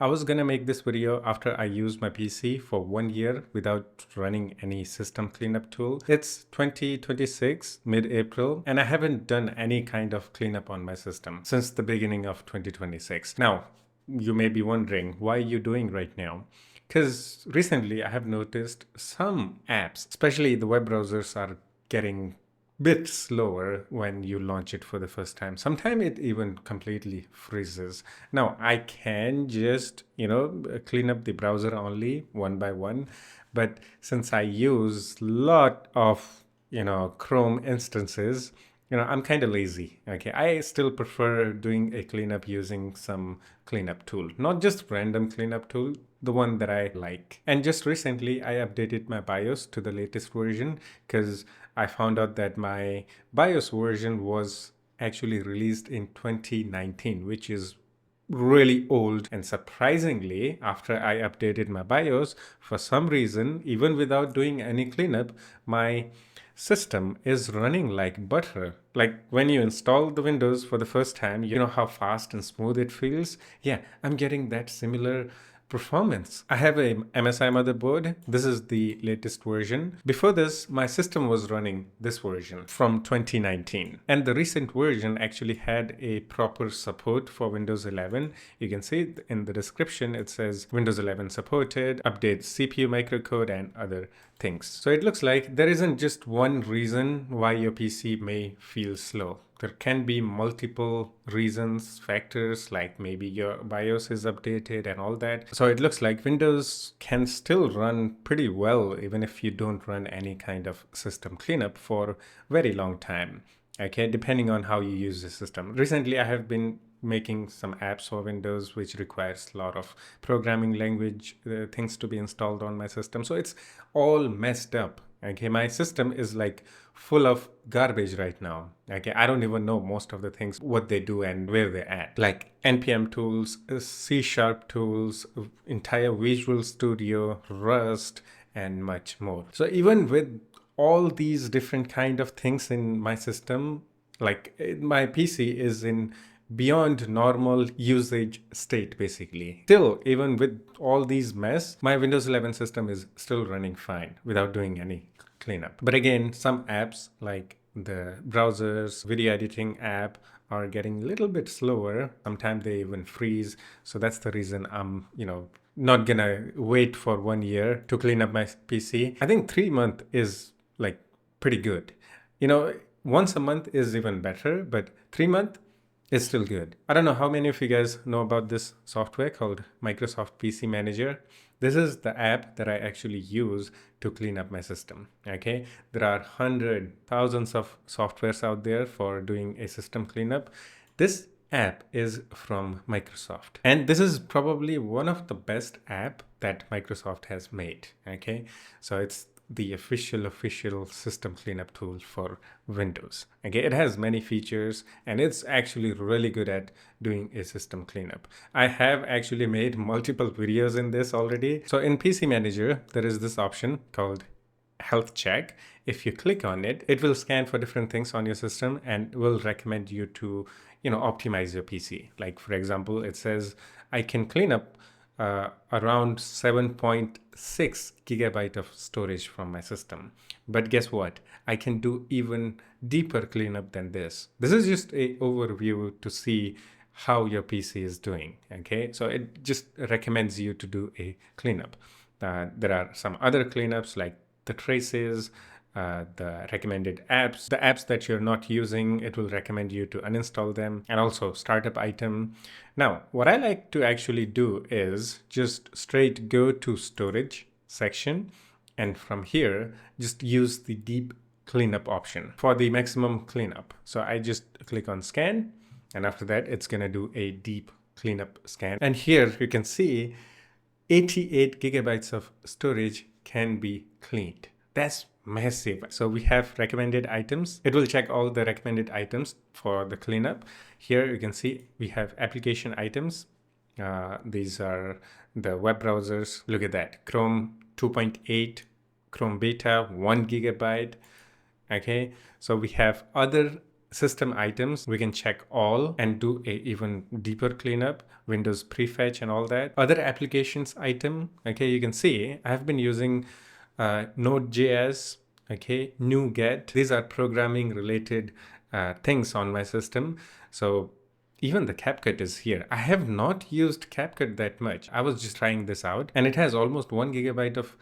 I was gonna make this video after I used my PC for 1 year without running any system cleanup tool. It's 2026, mid-April, and I haven't done any kind of cleanup on my system since the beginning of 2026. Now, you may be wondering, why are you doing right now? Because recently I have noticed some apps, especially the web browsers, are getting bit slower when you launch it for the first time. Sometimes it even completely freezes. Now I can just, clean up the browser only one by one, but since I use lot of, Chrome instances, I'm kind of lazy. Okay, I still prefer doing a cleanup using some cleanup tool, not just random cleanup tool, the one that I like. And just recently, I updated my BIOS to the latest version because I found out that my BIOS version was actually released in 2019, which is really old. And surprisingly, after I updated my BIOS, for some reason, even without doing any cleanup, my system is running like butter. Like when you install the Windows for the first time, you know how fast and smooth it feels? Yeah, I'm getting that similar performance. I have a MSI motherboard. This is the latest version. Before this, my system was running this version from 2019. And the recent version actually had a proper support for Windows 11. You can see in the description, it says Windows 11 supported, update CPU microcode and other things. So it looks like there isn't just one reason why your PC may feel slow. There can be multiple reasons, factors, like maybe your BIOS is updated and all that. So it looks like Windows can still run pretty well even if you don't run any kind of system cleanup for a very long time. Okay, depending on how you use the system. Recently, I have been making some apps for Windows which requires a lot of programming language things to be installed on my system. So it's all messed up. Okay, my system is like full of garbage right now. Okay, I don't even know most of the things, what they do and where they're at. Like NPM tools, C# tools, entire Visual Studio, Rust, and much more. So even with all these different kind of things in my system, like my PC is in beyond normal usage state basically. Still, even with all these mess, my Windows 11 system is still running fine without doing any cleanup. But again, some apps like the browsers, video editing app are getting a little bit slower. Sometimes they even freeze. So that's the reason I'm, not gonna wait for 1 year to clean up my PC. I think 3 months is like pretty good. Once a month is even better, but 3 months is still good. I don't know how many of you guys know about this software called Microsoft PC Manager. This is the app that I actually use to clean up my system. Okay, there are thousands of softwares out there for doing a system cleanup. This app is from Microsoft, and this is probably one of the best app that Microsoft has made. Okay, so it's the official system cleanup tool for Windows. Okay, it has many features and it's actually really good at doing a system cleanup. I have actually made multiple videos in this already. So in PC Manager, there is this option called health check. If you click on it, it will scan for different things on your system and will recommend you to, optimize your PC. Like for example, it says I can clean up around 7.6 gigabyte of storage from my system. But guess what? I can do even deeper cleanup than this. This is just an overview to see how your PC is doing. Okay, so it just recommends you to do a cleanup. There are some other cleanups like the traces, the recommended apps, the apps that you're not using, it will recommend you to uninstall them, and also startup item. Now, what I like to actually do is just straight go to storage section, and from here, just use the deep cleanup option for the maximum cleanup. So I just click on scan, and after that, it's gonna do a deep cleanup scan. And here you can see 88 gigabytes of storage can be cleaned. That's massive. So we have recommended items. It will check all the recommended items for the cleanup. Here you can see we have application items. These are the web browsers. Look at that. Chrome 2.8, Chrome Beta 1 gigabyte. Okay, so we have other system items, we can check all and do a even deeper cleanup, Windows prefetch and all that. Other applications item, okay, you can see I have been using Node.js, okay, NuGet. These are programming related things on my system. So even the CapCut is here. I have not used CapCut that much. I was just trying this out and it has almost 1 GB of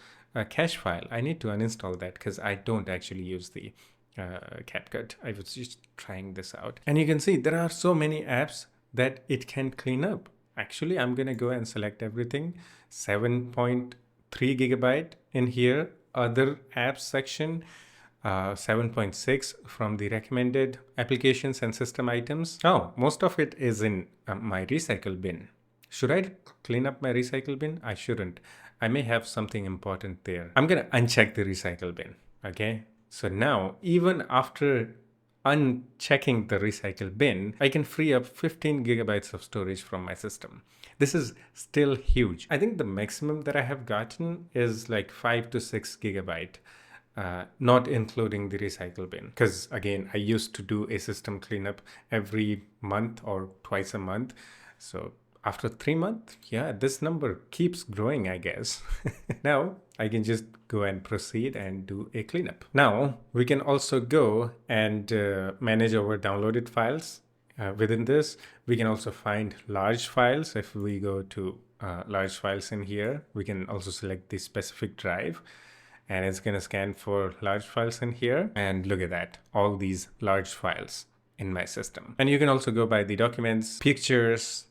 cache file. I need to uninstall that because I don't actually use the CapCut. I was just trying this out. And you can see there are so many apps that it can clean up. Actually, I'm going to go and select everything. 7.3 GB in here, other apps section. 7.6 from the recommended applications and system items. Oh, most of it is in my recycle bin. Should I clean up my recycle bin? I shouldn't. I may have something important there. I'm going to uncheck the recycle bin. Okay. So now, even after unchecking the recycle bin, I can free up 15 GB of storage from my system. This is still huge. I think the maximum that I have gotten is like 5 to 6 GB. Not including the recycle bin. Because again, I used to do a system cleanup every month or twice a month. So after 3 months, yeah, this number keeps growing, I guess. Now I can just go and proceed and do a cleanup. Now we can also go and manage our downloaded files. Within this, we can also find large files. If we go to large files in here, we can also select the specific drive. And it's going to scan for large files in here. And look at that, all these large files in my system. And you can also go by the documents, pictures,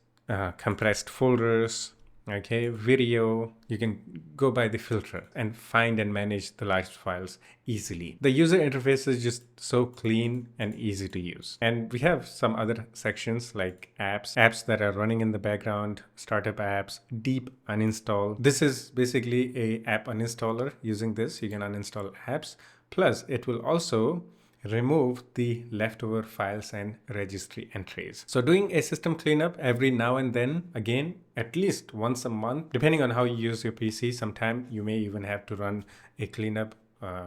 compressed folders, okay, video. You can go by the filter and find and manage the large files easily. The user interface is just so clean and easy to use. And we have some other sections like apps that are running in the background, startup apps, deep uninstall. This is basically a app uninstaller. Using this, you can uninstall apps. Plus, it will also remove the leftover files and registry entries. So doing a system cleanup every now and then, again, at least once a month, depending on how you use your PC, sometime you may even have to run a cleanup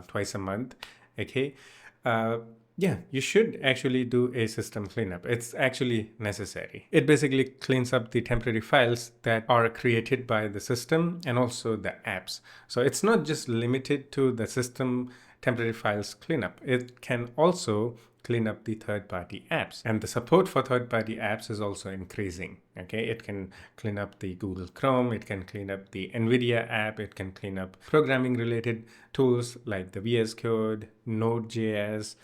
twice a month. Okay. Yeah, you should actually do a system cleanup. It's actually necessary. It basically cleans up the temporary files that are created by the system and also the apps. So it's not just limited to the system temporary files cleanup. It can also clean up the third-party apps, and the support for third-party apps is also increasing. Okay, it can clean up the Google Chrome, it can clean up the NVIDIA app, it can clean up programming related tools like the VS Code, Node.js,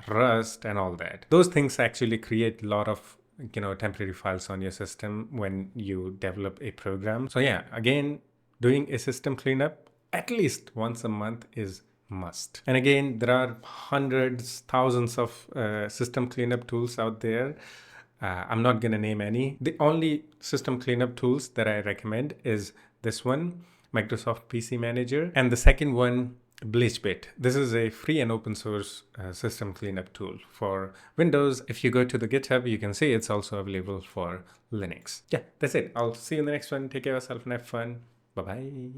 Rust, and all that. Those things actually create a lot of temporary files on your system when you develop a program. So yeah, again, doing a system cleanup at least once a month is must. And again, there are hundreds, thousands of system cleanup tools out there. I'm not going to name any. The only system cleanup tools that I recommend is this one, Microsoft PC Manager, and the second one, BleachBit. This is a free and open source system cleanup tool for Windows. If you go to the GitHub, you can see it's also available for Linux. Yeah, that's it. I'll see you in the next one. Take care of yourself and have fun. Bye-bye.